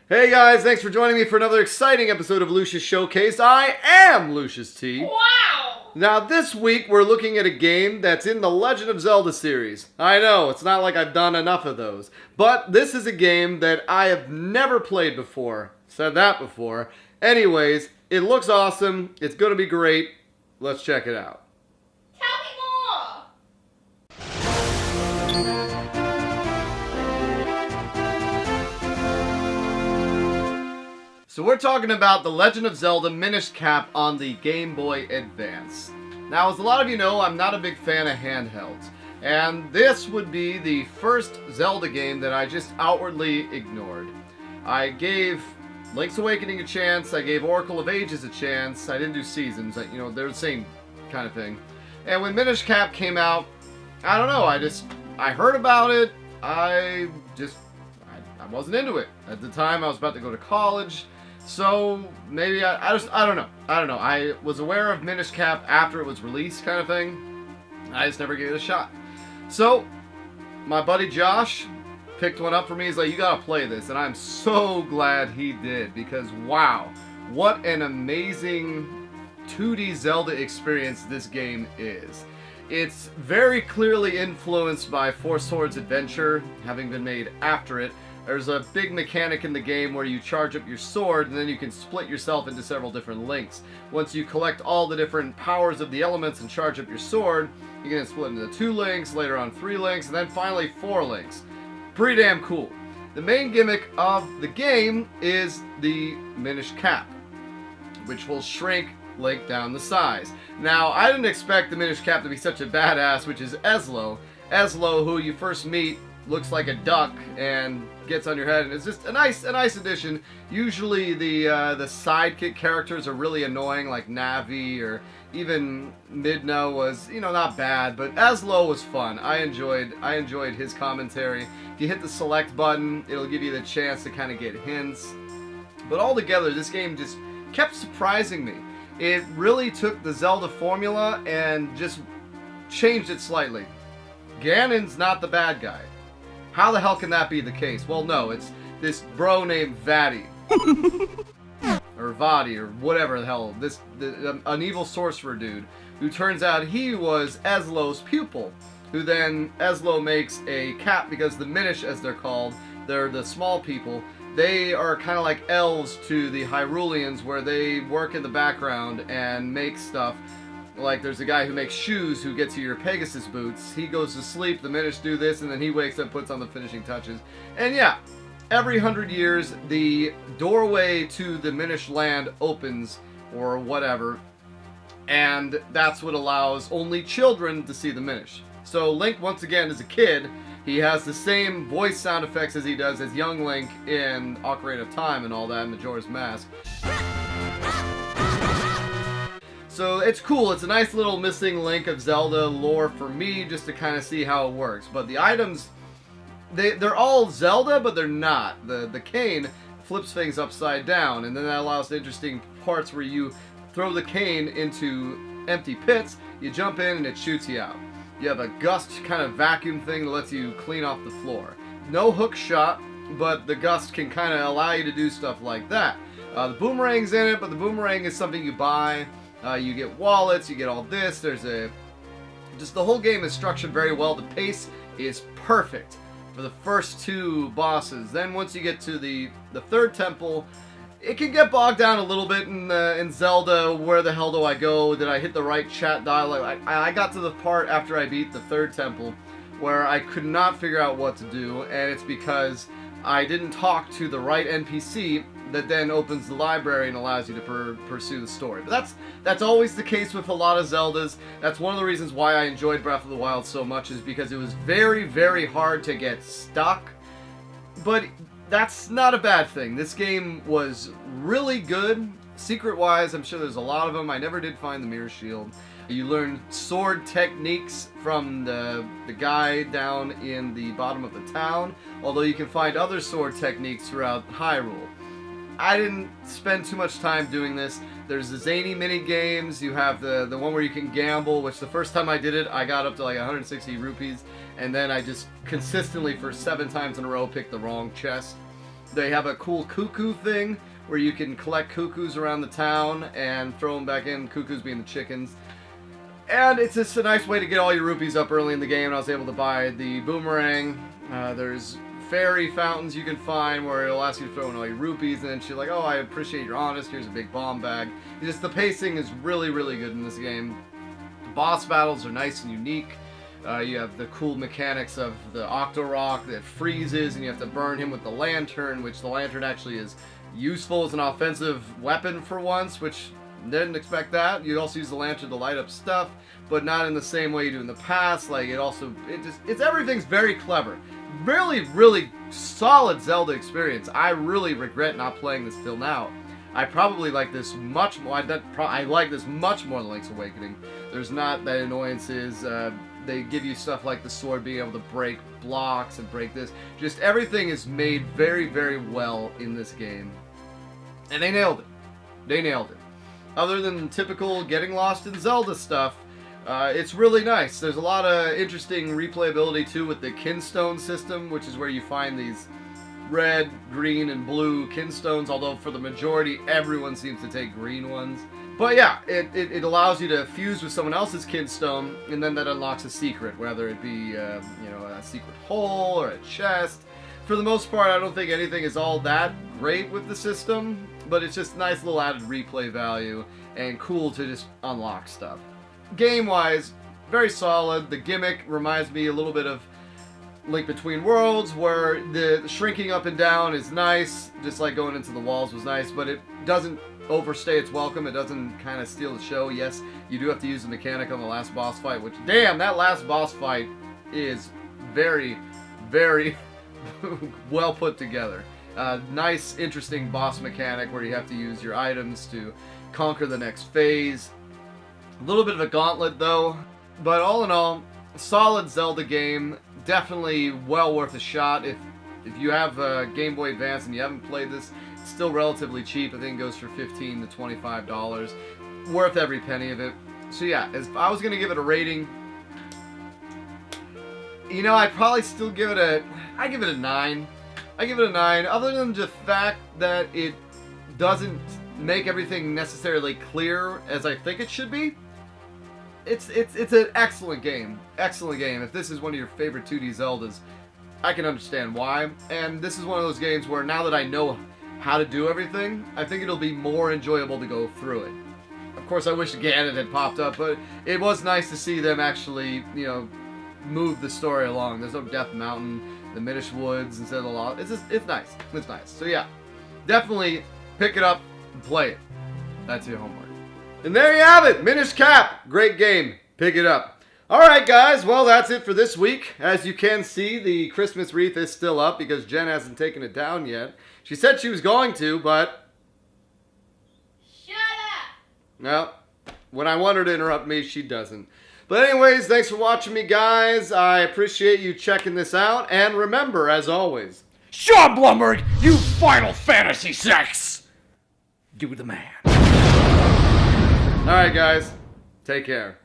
Hey guys, thanks for joining me for another exciting episode of Lucious Showcase. I am Lucious T. Wow! Now this week we're looking at a game that's in the Legend of Zelda series. I know, it's not like I've done enough of those. But this is a game that I have never played before. Said that before. Anyways, it looks awesome. It's gonna be great. Let's check it out. Tell me more! So we're talking about The Legend of Zelda Minish Cap on the Game Boy Advance. Now, as a lot of you know, I'm not a big fan of handhelds. And this would be the first Zelda game that I just outwardly ignored. I gave Link's Awakening a chance, I gave Oracle of Ages a chance, I didn't do Seasons, you know, they're the same kind of thing. And when Minish Cap came out, I don't know, I heard about it, I wasn't into it. At the time, I was about to go to college. So maybe I don't know. I was aware of Minish Cap after it was released, kind of thing. I just never gave it a shot. So my buddy Josh picked one up for me. He's like, "You gotta play this," and I'm so glad he did, because wow, what an amazing 2D Zelda experience this game is. It's very clearly influenced by Four Swords Adventure, having been made after it. There's a big mechanic in the game where you charge up your sword and then you can split yourself into several different links. Once you collect all the different powers of the elements and charge up your sword, you can split into 2 links, later on 3 links, and then finally 4 links. Pretty damn cool. The main gimmick of the game is the Minish Cap, which will shrink Link down the size. Now, I didn't expect the Minish Cap to be such a badass, which is Ezlo. Ezlo, who you first meet, looks like a duck and gets on your head, and it's just a nice addition. Usually the sidekick characters are really annoying, like Navi or even Midna was, you know, not bad, but Ezlo was fun. I enjoyed his commentary. If you hit the select button, it'll give you the chance to kind of get hints. But altogether, this game just kept surprising me. It really took the Zelda formula and just changed it slightly. Ganon's not the bad guy. How the hell can that be the case? Well, no, it's this bro named Vati. Or Vati, or whatever the hell. An evil sorcerer dude, who turns out he was Ezlo's pupil, who then Ezlo makes a cap, because the Minish, as they're called, they're the small people. They are kind of like elves to the Hyruleans, where they work in the background and make stuff. Like, there's a guy who makes shoes who gets you your Pegasus boots. He goes to sleep, the Minish do this, and then he wakes up, puts on the finishing touches. And yeah, every 100 years, the doorway to the Minish land opens, or whatever, and that's what allows only children to see the Minish. So Link, once again, is a kid. He has the same voice sound effects as he does as young Link in Ocarina of Time and all that, in Majora's Mask. So it's cool. It's a nice little missing link of Zelda lore for me, just to kind of see how it works. But the items, they're all Zelda, but they're not. The cane flips things upside down, and then that allows the interesting parts where you throw the cane into empty pits, you jump in, and it shoots you out. You have a gust kind of vacuum thing that lets you clean off the floor. No hook shot, but the gust can kind of allow you to do stuff like that. The boomerang's in it, but the boomerang is something you buy. You get wallets, you get all this. Just the whole game is structured very well. The pace is perfect for the first 2 bosses. Then once you get to the 3rd temple, it can get bogged down a little bit in Zelda. Where the hell do I go? Did I hit the right chat dialogue? I got to the part after I beat the 3rd temple where I could not figure out what to do, and it's because I didn't talk to the right NPC that then opens the library and allows you to pursue the story. But that's always the case with a lot of Zeldas. That's one of the reasons why I enjoyed Breath of the Wild so much, is because it was very, very hard to get stuck. But that's not a bad thing. This game was really good. Secret-wise, I'm sure there's a lot of them. I never did find the Mirror Shield. You learn sword techniques from the guy down in the bottom of the town, although you can find other sword techniques throughout Hyrule. I didn't spend too much time doing this. There's the zany mini games. You have the one where you can gamble, which the first time I did it, I got up to like 160 rupees, and then I just consistently for 7 times in a row picked the wrong chest. They have a cool cuckoo thing where you can collect cuckoos around the town and throw them back in, cuckoos being the chickens. And it's just a nice way to get all your rupees up early in the game, and I was able to buy the boomerang. There's fairy fountains you can find where it'll ask you to throw in all your rupees, and then she's like, oh, I appreciate your honest, here's a big bomb bag. Just the pacing is really, really good in this game. Boss battles are nice and unique. You have the cool mechanics of the Octorok that freezes, and you have to burn him with the lantern, which the lantern actually is useful as an offensive weapon for once, which didn't expect that. You also use the lantern to light up stuff, but not in the same way you do in the past. Like, everything's very clever. Really, really solid Zelda experience. I really regret not playing this till now. I probably like this much more. I like this much more than Link's Awakening. There's not that annoyances. They give you stuff like the sword being able to break blocks and break this. Just everything is made very, very well in this game. And they nailed it. They nailed it. Other than typical getting lost in Zelda stuff, it's really nice. There's a lot of interesting replayability too with the kinstone system, which is where you find these red, green, and blue kinstones, although for the majority everyone seems to take green ones. But yeah, it allows you to fuse with someone else's kinstone, and then that unlocks a secret, whether it be a secret hole or a chest. For the most part, I don't think anything is all that great with the system, but it's just nice little added replay value and cool to just unlock stuff. Game-wise, very solid. The gimmick reminds me a little bit of Link Between Worlds, where the shrinking up and down is nice, just like going into the walls was nice, but it doesn't overstay its welcome. It doesn't kind of steal the show. Yes, you do have to use the mechanic on the last boss fight, which, damn, that last boss fight is very, very well put together. Nice, interesting boss mechanic where you have to use your items to conquer the next phase. A little bit of a gauntlet, though, but all in all, solid Zelda game. Definitely well worth a shot. If you have a Game Boy Advance and you haven't played this, it's still relatively cheap. I think it goes for $15 to $25. Worth every penny of it. So yeah, if I was going to give it a rating, you know, I'd probably still give it a 9. I give it a 9, other than the fact that it doesn't make everything necessarily clear as I think it should be. It's an excellent game. Excellent game. If this is one of your favorite 2D Zeldas, I can understand why. And this is one of those games where now that I know how to do everything, I think it'll be more enjoyable to go through it. Of course, I wish Ganon had popped up, but it was nice to see them actually, you know, move the story along. There's no Death Mountain, the Minish Woods instead of the Law. It's nice. It's nice. So yeah, definitely pick it up and play it. That's your homework. And there you have it, Minish Cap. Great game. Pick it up. Alright guys, well that's it for this week. As you can see, the Christmas wreath is still up because Jen hasn't taken it down yet. She said she was going to, but... Shut up! No, when I want her to interrupt me, she doesn't. But anyways, thanks for watching me guys. I appreciate you checking this out. And remember, as always... Sean Blumberg, you Final Fantasy sex! Do the man. Alright guys, take care.